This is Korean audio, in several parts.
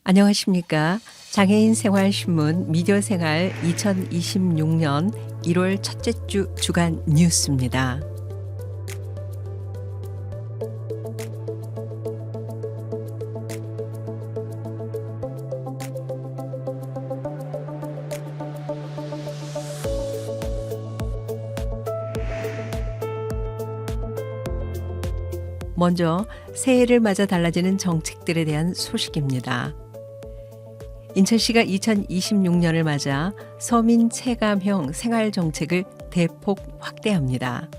안녕하십니까. 장애인 생활신문 미디어생활 2026년 1월 첫째 주 주간 뉴스입니다. 먼저 새해를 맞아 달라지는 정책들에 대한 소식입니다. 인천시가 2026년을 맞아 서민 체감형 생활정책을 대폭 확대합니다.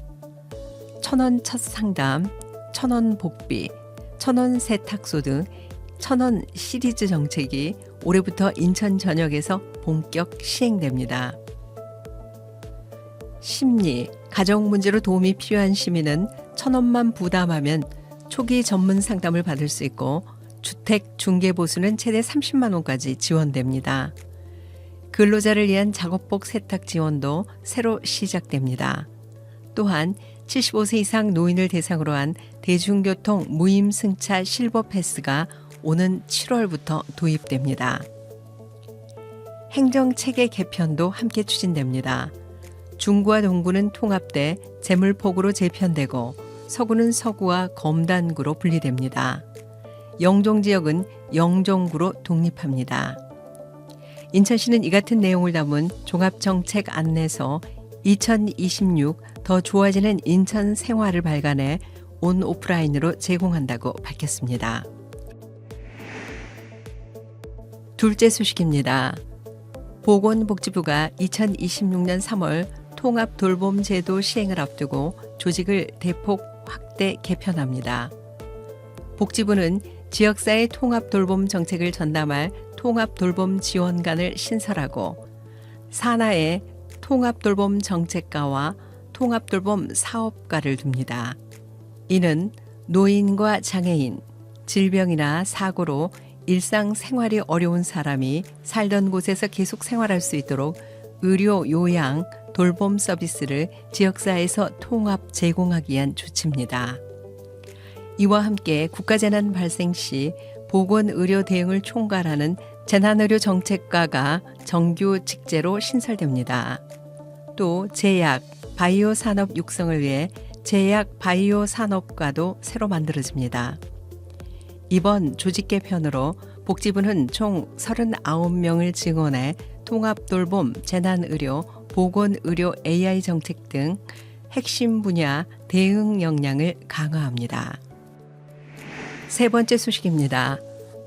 1,000원 첫 상담, 1,000원 복비, 1,000원 세탁소 등 1,000원 시리즈 정책이 올해부터 인천 전역에서 본격 시행됩니다. 심리, 가정 문제로 도움이 필요한 시민은 1,000원만 부담하면 초기 전문 상담을 받을 수 있고 주택 중개보수는 최대 30만 원까지 지원됩니다. 근로자를 위한 작업복 세탁 지원도 새로 시작됩니다. 또한 75세 이상 노인을 대상으로 한 대중교통 무임승차 실버 패스가 오는 7월부터 도입됩니다. 행정체계 개편도 함께 추진됩니다. 중구와 동구는 통합돼 제물포구로 재편되고 서구는 서구와 검단구로 분리됩니다. 영종지역은 영종구로 독립합니다. 인천시는 이 같은 내용을 담은 종합정책 안내서 2026 더 좋아지는 인천 생활을 발간해 온 오프라인으로 제공한다고 밝혔습니다. 둘째 소식입니다. 보건복지부가 2026년 3월 통합돌봄제도 시행을 앞두고 조직을 대폭 확대 개편합니다. 복지부는 지역사회 통합돌봄 정책을 전담할 통합돌봄지원관을 신설하고 산하에 통합돌봄 정책과와 통합돌봄 사업과를 둡니다. 이는 노인과 장애인, 질병이나 사고로 일상생활이 어려운 사람이 살던 곳에서 계속 생활할 수 있도록 의료, 요양, 돌봄 서비스를 지역사회에서 통합 제공하기 위한 조치입니다. 이와 함께 국가재난 발생 시 보건의료 대응을 총괄하는 재난의료정책과가 정규 직제로 신설됩니다. 또 제약, 바이오 산업 육성을 위해 제약 바이오 산업과도 새로 만들어집니다. 이번 조직 개편으로 복지부는 총 39명을 증원해 통합돌봄, 재난의료, 보건의료 AI 정책 등 핵심 분야 대응 역량을 강화합니다. 세 번째 소식입니다.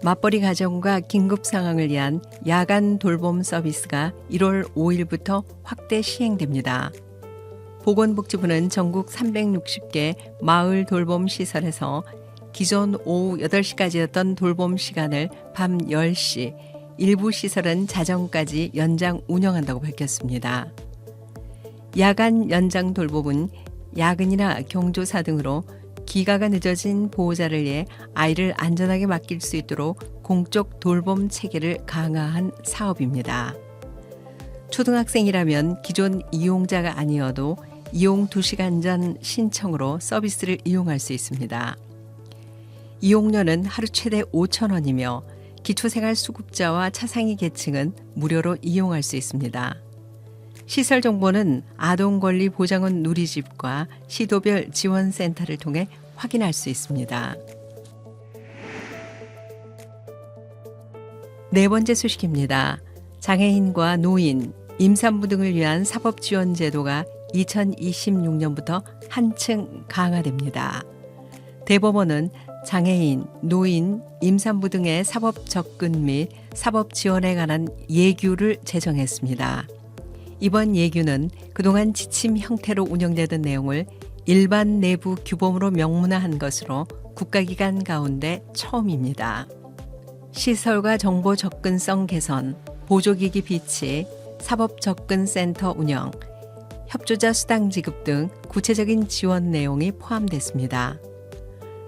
맞벌이 가정과 긴급 상황을 위한 야간 돌봄 서비스가 1월 5일부터 확대 시행됩니다. 보건복지부는 전국 360개 마을 돌봄 시설에서 기존 오후 8시까지였던 돌봄 시간을 밤 10시, 일부 시설은 자정까지 연장 운영한다고 밝혔습니다. 야간 연장 돌봄은 야근이나 경조사 등으로 귀가가 늦어진 보호자를 위해 아이를 안전하게 맡길 수 있도록 공적 돌봄 체계를 강화한 사업입니다. 초등학생이라면 기존 이용자가 아니어도 이용 2시간 전 신청으로 서비스를 이용할 수 있습니다. 이용료는 하루 최대 5,000원이며 기초생활수급자와 차상위 계층은 무료로 이용할 수 있습니다. 시설 정보는 아동권리보장원 누리집과 시도별 지원센터를 통해 확인할 수 있습니다. 네 번째 소식입니다. 장애인과 노인, 임산부 등을 위한 사법지원제도가 2026년부터 한층 강화됩니다. 대법원은 장애인, 노인, 임산부 등의 사법 접근 및 사법 지원에 관한 예규를 제정했습니다. 이번 예규는 그동안 지침 형태로 운영되던 내용을 일반 내부 규범으로 명문화한 것으로 국가기관 가운데 처음입니다. 시설과 정보 접근성 개선, 보조기기 비치, 사법 접근센터 운영, 협조자 수당 지급 등 구체적인 지원 내용이 포함됐습니다.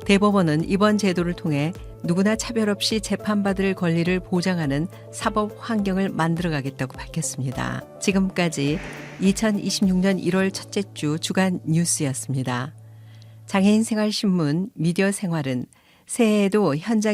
대법원은 이번 제도를 통해 누구나 차별 없이 재판받을 권리를 보장하는 사법 환경을 만들어가겠다고 밝혔습니다. 지금까지 2026년 1월 첫째 주 주간 뉴스였습니다. 장애인 생활신문 미디어 생활은 새해에도 현장